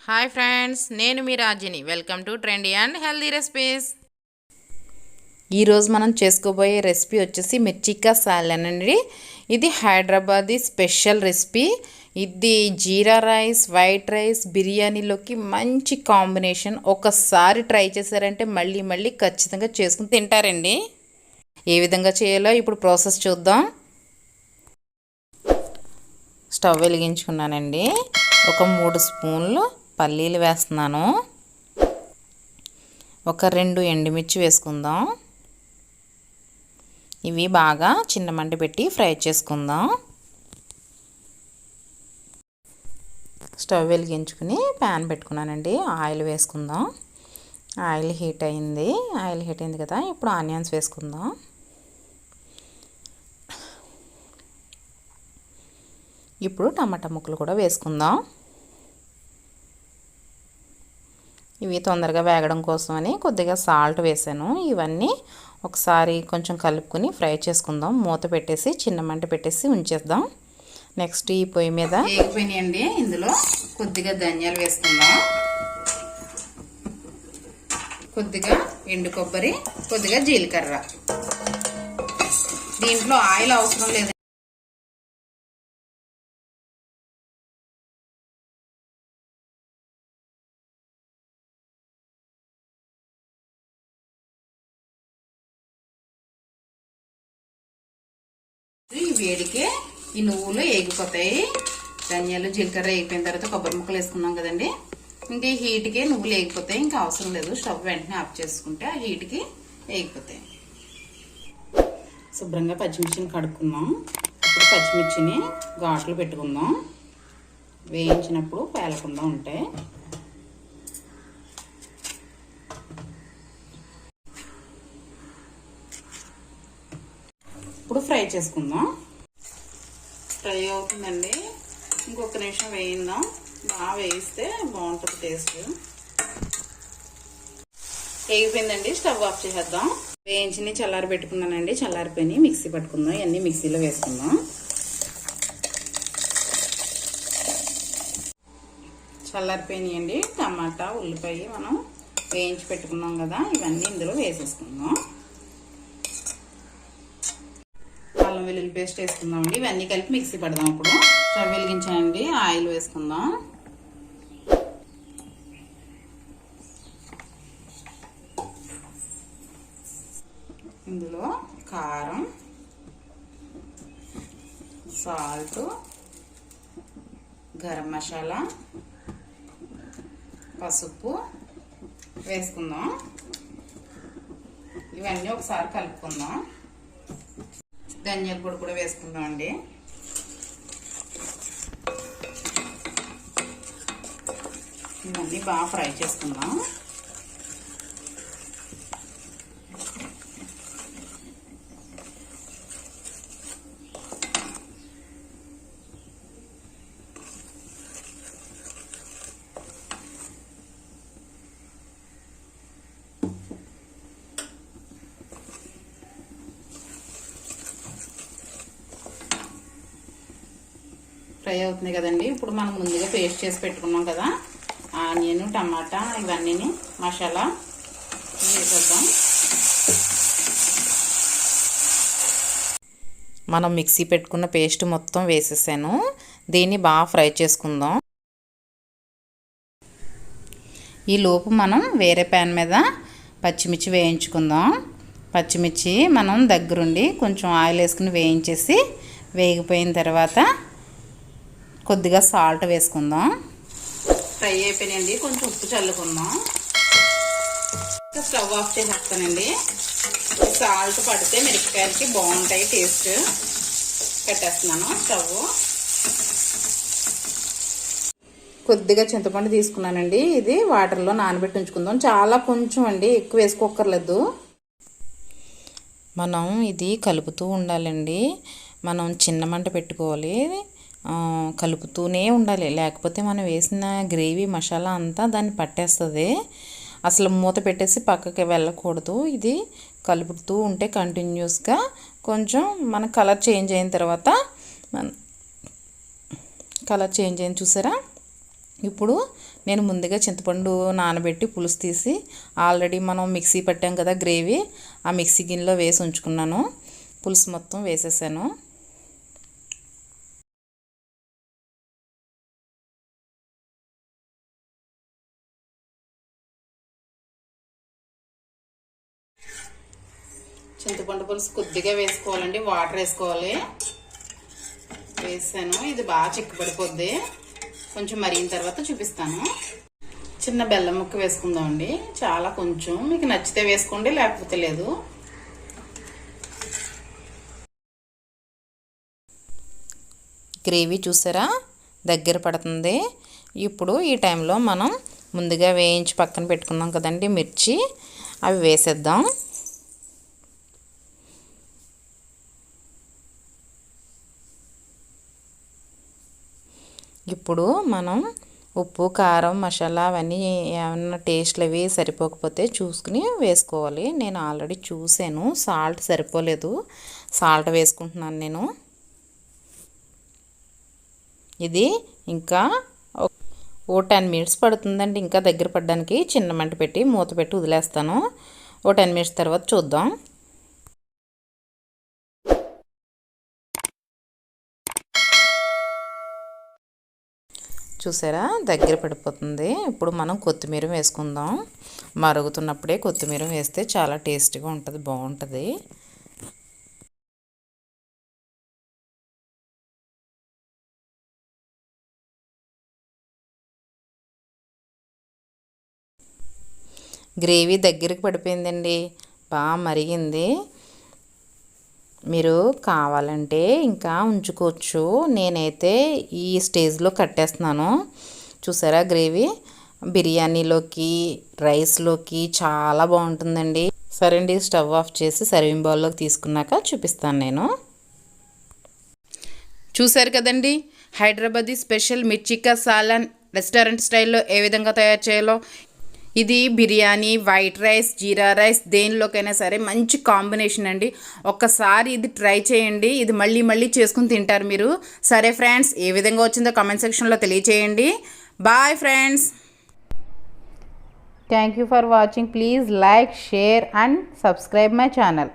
Hi friends, నేను మీ Rajini. Welcome to trendy and healthy recipes. ఈరోజు మనం చేసుకోబోయే రెసిపీ వచ్చేసి మిర్చికా సాలన్ అండి. ఇది హైదరాబాదీ స్పెషల్ రెసిపీ. ఇది జీరా రైస్, వైట్ రైస్, బిర్యానీలోకి మంచి కాంబినేషన్. ఒకసారి ట్రై చేశారంటే మళ్ళీ మళ్ళీ ఖచ్చితంగా చేసుకుని తింటారండి. ఏ విధంగా చేయాలో ఇప్పుడు ప్రాసెస్ చూద్దాం. స్టవ్ వెలిగించుకున్నానండి. ఒక 3 స్పూన్లు పల్లీలు వేస్తున్నాను. ఒక 2 ఎండుమిర్చి వేసుకుందాం. ఇవి బాగా చిన్న మంట పెట్టి ఫ్రై చేసుకుందాం. స్టవ్ వెలిగించుకుని ప్యాన్ పెట్టుకున్నానండి. ఆయిల్ వేసుకుందాం. ఆయిల్ హీట్ అయింది కదా, ఇప్పుడు ఆనియన్స్ వేసుకుందాం. ఇప్పుడు టమాటా ముక్కలు కూడా వేసుకుందాం. ఇవి తొందరగా వేగడం కోసమని కొద్దిగా సాల్ట్ వేసాను. ఇవన్నీ ఒకసారి కొంచెం కలుపుకొని ఫ్రై చేసుకుందాం. మూత పెట్టేసి చిన్న మంట పెట్టేసి ఉంచేద్దాం. నెక్స్ట్ ఈ పొయ్యి మీద వేగిపోయినాయండి. ఇందులో కొద్దిగా ధనియాలు వేసుకుందాం. కొద్దిగా ఎండు కొబ్బరి, కొద్దిగా జీలకర్ర. దీంట్లో ఆయిల్ అవసరం లేదు. ఈ వేడికే ఈ నువ్వులు వేగిపోతాయి. ధనియాలు జీలకర్ర వేగిపోయిన తర్వాత కొబ్బరి ముక్కలు వేసుకున్నాం కదండి. ఇంకా ఈ హీట్కే నువ్వులు వేగిపోతాయి. ఇంకా అవసరం లేదు. స్టవ్ వెంటనే ఆఫ్ చేసుకుంటే ఆ హీట్కి వేగిపోతాయి. శుభ్రంగా పచ్చిమిర్చిని కడుక్కుందాం. ఇప్పుడు పచ్చిమిర్చిని ఘాట్లు పెట్టుకుందాం. వేయించినప్పుడు పేలకుండా ఉంటాయి. ఇప్పుడు ఫ్రై చేసుకుందాం. ఫ్రై అవుతుందండి. ఇంకొక నిమిషం వేయిందాం. బాగా వేయిస్తే బాగుంటుంది టేస్ట్. వేగిపోయిందండి. స్టవ్ ఆఫ్ చేసేద్దాం. వేయించి చల్లారి పెట్టుకున్నానండి. చల్లారిపోయి మిక్సీ పట్టుకుందాం. ఇవన్నీ మిక్సీలో వేసుకుందాం. చల్లారిపోయినాయండి. టమాటా, ఉల్లిపాయ మనం వేయించి పెట్టుకున్నాం కదా, ఇవన్నీ ఇందులో వేసేసుకుందాం. అల్లం వెల్లుల్లి పేస్ట్ వేసుకుందామండి. ఇవన్నీ కలిపి మిక్సీ పడదాం. ఇప్పుడు స్టవ్ వెలిగించానండి. ఆయిల్ వేసుకుందాం. ఇందులో కారం, సాల్ట్, గరం మసాలా, పసుపు వేసుకుందాం. ఇవన్నీ ఒకసారి కలుపుకుందాం. ధనియాల పొడి కూడా వేసుకుందాం అండి. ఇవన్నీ బాగా ఫ్రై చేసుకుందాం. ఫ్రై అవుతుంది కదండి. ఇప్పుడు మనం ముందుగా పేస్ట్ చేసి పెట్టుకున్నాం కదా, ఆనియన్, టమాటా, ఇవన్నీ మసాలా వేసేద్దాం. మనం మిక్సీ పెట్టుకున్న పేస్ట్ మొత్తం వేసేసాను. దీన్ని బాగా ఫ్రై చేసుకుందాం. ఈ లోపు మనం వేరే ప్యాన్ మీద పచ్చిమిర్చి వేయించుకుందాం. పచ్చిమిర్చి మనం దగ్గరుండి కొంచెం ఆయిల్ వేసుకుని వేయించేసి వేగిపోయిన తర్వాత కొద్దిగా సాల్ట్ వేసుకుందాం. ఫ్రై అయిపోయినాయండి. కొంచెం ఉప్పు చల్లుకుందాం. స్టవ్ ఆఫ్ చేసేస్తానండి. సాల్ట్ పడితే మిరపకాయలకి బాగుంటాయి టేస్ట్. పెట్టేస్తున్నాను స్టవ్. కొద్దిగా చింతపండు తీసుకున్నానండి. ఇది వాటర్లో నానబెట్టి ఉంచుకుందాం. చాలా కొంచెం అండి, ఎక్కువ వేసుకోక్కర్లేదు. మనం ఇది కలుపుతూ ఉండాలండి. మనం చిన్న మంట పెట్టుకోవాలి. కలుపుతూనే ఉండాలి. లేకపోతే మనం వేసిన గ్రేవీ మసాలా అంతా దాన్ని పట్టేస్తుంది. అసలు మూత పెట్టేసి పక్కకి వెళ్ళకూడదు. ఇది కలుపుతూ ఉంటే కంటిన్యూస్గా కొంచెం మన కలర్ చేంజ్ అయిన తర్వాత కలర్ చేంజ్ అయింది చూసారా, ఇప్పుడు నేను ముందుగా చింతపండు నానబెట్టి పులుసు తీసి ఆల్రెడీ మనం మిక్సీ పట్టాం కదా గ్రేవీ, ఆ మిక్సీ గిన్నెలో వేసి ఉంచుకున్నాను. పులుసు మొత్తం వేసేసాను. చింతపండు పులుసు కొద్దిగా వేసుకోవాలండి, వాటర్ వేసుకోవాలి. వేసాను. ఇది బాగా చిక్కబడిపోద్ది. కొంచెం మరిగిన తర్వాత చూపిస్తాను. చిన్న బెల్లం ముక్క వేసుకుందామండి, చాలా కొంచెం. మీకు నచ్చితే వేసుకోండి, లేకపోతే లేదు. గ్రేవీ చూసారా దగ్గర పడుతుంది. ఇప్పుడు ఈ టైంలో మనం ముందుగా వేయించి పక్కన పెట్టుకున్నాం కదండి మిర్చి, అవి వేసేద్దాం. ఇప్పుడు మనం ఉప్పు, కారం, మసాలా అవన్నీ ఏమన్నా టేస్ట్లు అవి సరిపోకపోతే చూసుకుని వేసుకోవాలి. నేను ఆల్రెడీ చూసాను, సాల్ట్ సరిపోలేదు, సాల్ట్ వేసుకుంటున్నాను నేను. ఇది ఇంకా ఓ 10 మినిట్స్ పడుతుందండి ఇంకా దగ్గర పడడానికి. చిన్న మంట పెట్టి మూత పెట్టి వదిలేస్తాను. ఓ 10 మినిట్స్ తర్వాత చూద్దాం. చూసారా దగ్గర పడిపోతుంది. ఇప్పుడు మనం కొత్తిమీర వేసుకుందాం. మరుగుతున్నప్పుడే కొత్తిమీర వేస్తే చాలా టేస్టీగా ఉంటుంది, బాగుంటుంది. గ్రేవీ దగ్గరికి పడిపోయిందండి, బాగా మరిగింది. మీరు కావాలంటే ఇంకా ఉంచుకోవచ్చు. నేనైతే ఈ స్టేజ్లో కట్టేస్తున్నాను. చూసారా గ్రేవీ బిర్యానీలోకి, రైస్లోకి చాలా బాగుంటుందండి. సరే అండి, స్టవ్ ఆఫ్ చేసి సర్వింగ్ బౌల్లోకి తీసుకున్నాక చూపిస్తాను నేను. చూసారు కదండి, హైదరాబాదీ స్పెషల్ మిర్చికా సాలన్ రెస్టారెంట్ స్టైల్లో ఏ విధంగా తయారు చేయాలో. ఇది బిర్యానీ, వైట్ రైస్, జీరా రైస్ దేనిలోకైనా సరే మంచి కాంబినేషన్ అండి. ఒక్కసారి ఇది ట్రై చేయండి, ఇది మళ్ళీ మళ్ళీ చేసుకుని తింటారు మీరు. సరే ఫ్రెండ్స్, ఏ విధంగా వచ్చిందో కామెంట్ సెక్షన్లో తెలియచేయండి. Bye friends. Thank you for watching. Please like, share and subscribe my channel.